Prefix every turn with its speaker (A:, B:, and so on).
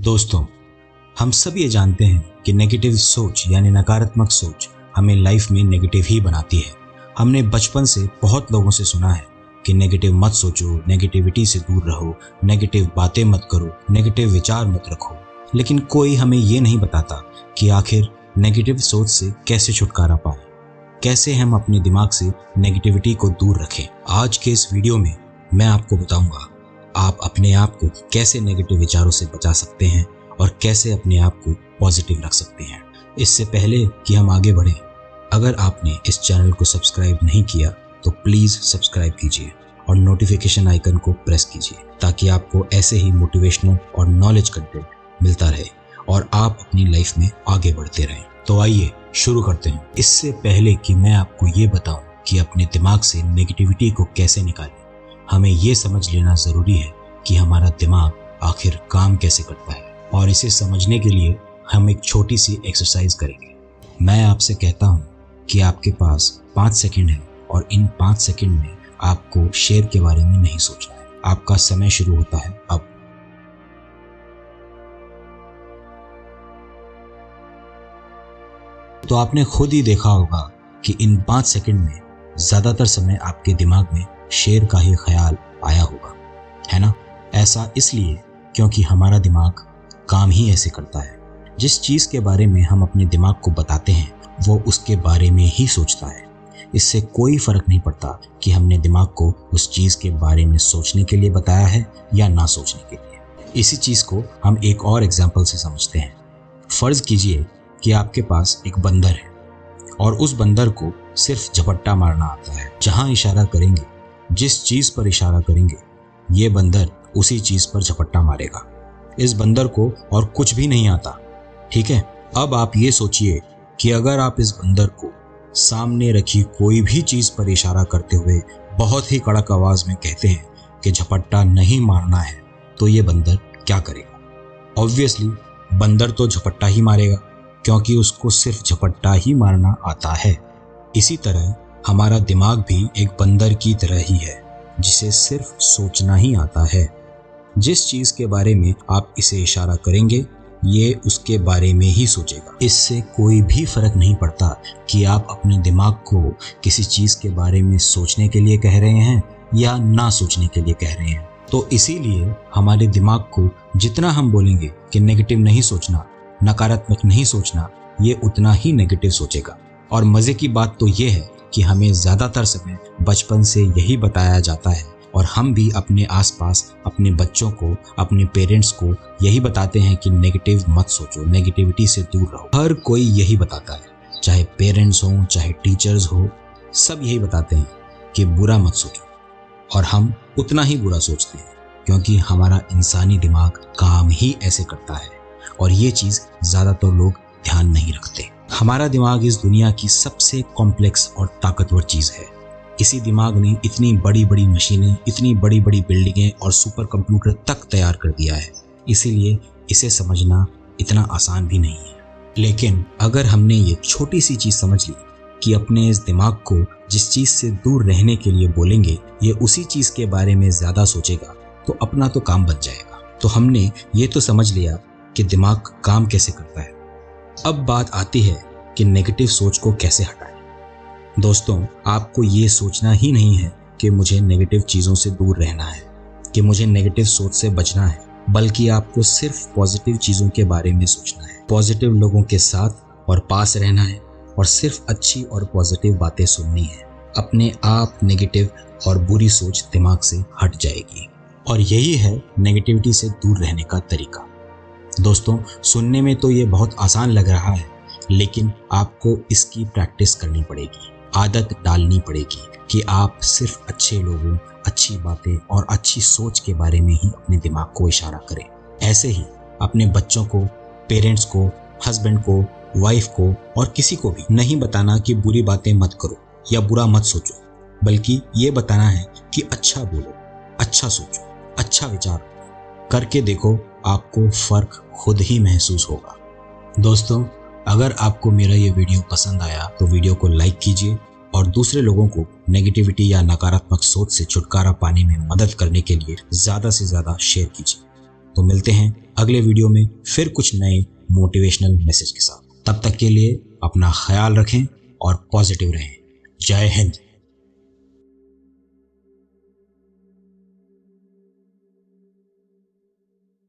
A: दोस्तों, हम सब ये जानते हैं कि नेगेटिव सोच यानी नकारात्मक सोच हमें लाइफ में नेगेटिव ही बनाती है। हमने बचपन से बहुत लोगों से सुना है कि नेगेटिव मत सोचो, नेगेटिविटी से दूर रहो, नेगेटिव बातें मत करो, नेगेटिव विचार मत रखो। लेकिन कोई हमें ये नहीं बताता कि आखिर नेगेटिव सोच से कैसे छुटकारा पाएं, कैसे हम अपने दिमाग से नेगेटिविटी को दूर रखें। आज के इस वीडियो में मैं आपको बताऊंगा आप अपने आप को कैसे नेगेटिव विचारों से बचा सकते हैं और कैसे अपने आप को पॉजिटिव रख सकते हैं। इससे पहले कि हम आगे बढ़ें, अगर आपने इस चैनल को सब्सक्राइब नहीं किया तो प्लीज़ सब्सक्राइब कीजिए और नोटिफिकेशन आइकन को प्रेस कीजिए ताकि आपको ऐसे ही मोटिवेशनल और नॉलेज कंटेंट मिलता रहे और आप अपनी लाइफ में आगे बढ़ते रहें। तो आइए शुरू करते हैं। इससे पहले कि मैं आपको ये बताऊं कि अपने दिमाग से नेगेटिविटी को कैसे निकालें, हमें ये समझ लेना ज़रूरी है कि हमारा दिमाग आखिर काम कैसे करता है। और इसे समझने के लिए हम एक छोटी सी एक्सरसाइज करेंगे। मैं आपसे कहता हूँ कि आपके पास 5 सेकंड है और इन 5 सेकंड में आपको शेर के बारे में नहीं सोचना है। आपका समय शुरू होता है अब। तो आपने खुद ही देखा होगा कि इन 5 सेकंड में ज़्यादातर समय आपके दिमाग में शेर का ही ख्याल आया होगा, है ना? ऐसा इसलिए क्योंकि हमारा दिमाग काम ही ऐसे करता है। जिस चीज़ के बारे में हम अपने दिमाग को बताते हैं वो उसके बारे में ही सोचता है। इससे कोई फ़र्क नहीं पड़ता कि हमने दिमाग को उस चीज़ के बारे में सोचने के लिए बताया है या ना सोचने के लिए। इसी चीज़ को हम एक और एग्जाम्पल से समझते हैं। फ़र्ज़ कीजिए कि आपके पास एक बंदर है और उस बंदर को सिर्फ झपट्टा मारना आता है। जहाँ इशारा करेंगे, जिस चीज़ पर इशारा करेंगे, ये बंदर उसी चीज़ पर झपट्टा मारेगा। इस बंदर को और कुछ भी नहीं आता, ठीक है? अब आप ये सोचिए कि अगर आप इस बंदर को सामने रखी कोई भी चीज़ पर इशारा करते हुए बहुत ही कड़क आवाज़ में कहते हैं कि झपट्टा नहीं मारना है, तो ये बंदर क्या करेगा? ऑब्वियसली बंदर तो झपट्टा ही मारेगा क्योंकि उसको सिर्फ झपट्टा ही मारना आता है। इसी तरह हमारा दिमाग भी एक बंदर की तरह ही है जिसे सिर्फ सोचना ही आता है। जिस चीज़ के बारे में आप इसे इशारा करेंगे ये उसके बारे में ही सोचेगा। इससे कोई भी फर्क नहीं पड़ता कि आप अपने दिमाग को किसी चीज़ के बारे में सोचने के लिए कह रहे हैं या ना सोचने के लिए कह रहे हैं। तो इसीलिए हमारे दिमाग को जितना हम बोलेंगे कि नेगेटिव नहीं सोचना, नकारात्मक नहीं सोचना, ये उतना ही नेगेटिव सोचेगा। और मज़े की बात तो ये है कि हमें ज़्यादातर समय बचपन से यही बताया जाता है और हम भी अपने आसपास अपने बच्चों को, अपने पेरेंट्स को यही बताते हैं कि नेगेटिव मत सोचो, नेगेटिविटी से दूर रहो। हर कोई यही बताता है, चाहे पेरेंट्स हों, चाहे टीचर्स हो, सब यही बताते हैं कि बुरा मत सोचो। और हम उतना ही बुरा सोचते हैं क्योंकि हमारा इंसानी दिमाग काम ही ऐसे करता है और ये चीज़ ज़्यादातर लोग ध्यान नहीं रखते। हमारा दिमाग इस दुनिया की सबसे कॉम्प्लेक्स और ताकतवर चीज़ है। किसी दिमाग ने इतनी बड़ी बड़ी मशीनें, इतनी बड़ी बड़ी बिल्डिंगें और सुपर कंप्यूटर तक तैयार कर दिया है, इसीलिए इसे समझना इतना आसान भी नहीं है। लेकिन अगर हमने ये छोटी सी चीज़ समझ ली कि अपने इस दिमाग को जिस चीज़ से दूर रहने के लिए बोलेंगे ये उसी चीज़ के बारे में ज़्यादा सोचेगा, तो अपना तो काम बन जाएगा। तो हमने ये तो समझ लिया कि दिमाग काम कैसे करता है। अब बात आती है कि नेगेटिव सोच को कैसे हटाएं। दोस्तों, आपको ये सोचना ही नहीं है कि मुझे नेगेटिव चीज़ों से दूर रहना है, कि मुझे नेगेटिव सोच से बचना है, बल्कि आपको सिर्फ पॉजिटिव चीज़ों के बारे में सोचना है, पॉजिटिव लोगों के साथ और पास रहना है और सिर्फ अच्छी और पॉजिटिव बातें सुननी है। अपने आप नेगेटिव और बुरी सोच दिमाग से हट जाएगी और यही है नेगेटिविटी से दूर रहने का तरीका। दोस्तों, सुनने में तो ये बहुत आसान लग रहा है, लेकिन आपको इसकी प्रैक्टिस करनी पड़ेगी, आदत डालनी पड़ेगी कि आप सिर्फ अच्छे लोगों, अच्छी बातें और अच्छी सोच के बारे में ही अपने दिमाग को इशारा करें। ऐसे ही अपने बच्चों को, पेरेंट्स को, हस्बैंड को, वाइफ को और किसी को भी नहीं बताना कि बुरी बातें मत करो या बुरा मत सोचो, बल्कि ये बताना है कि अच्छा बोलो, अच्छा सोचो, अच्छा विचार करके देखो, आपको फ़र्क खुद ही महसूस होगा। दोस्तों, अगर आपको मेरा ये वीडियो पसंद आया तो वीडियो को लाइक कीजिए और दूसरे लोगों को नेगेटिविटी या नकारात्मक सोच से छुटकारा पाने में मदद करने के लिए ज़्यादा से ज़्यादा शेयर कीजिए। तो मिलते हैं अगले वीडियो में फिर कुछ नए मोटिवेशनल मैसेज के साथ। तब तक के लिए अपना ख्याल रखें और पॉजिटिव रहें। जय हिंद।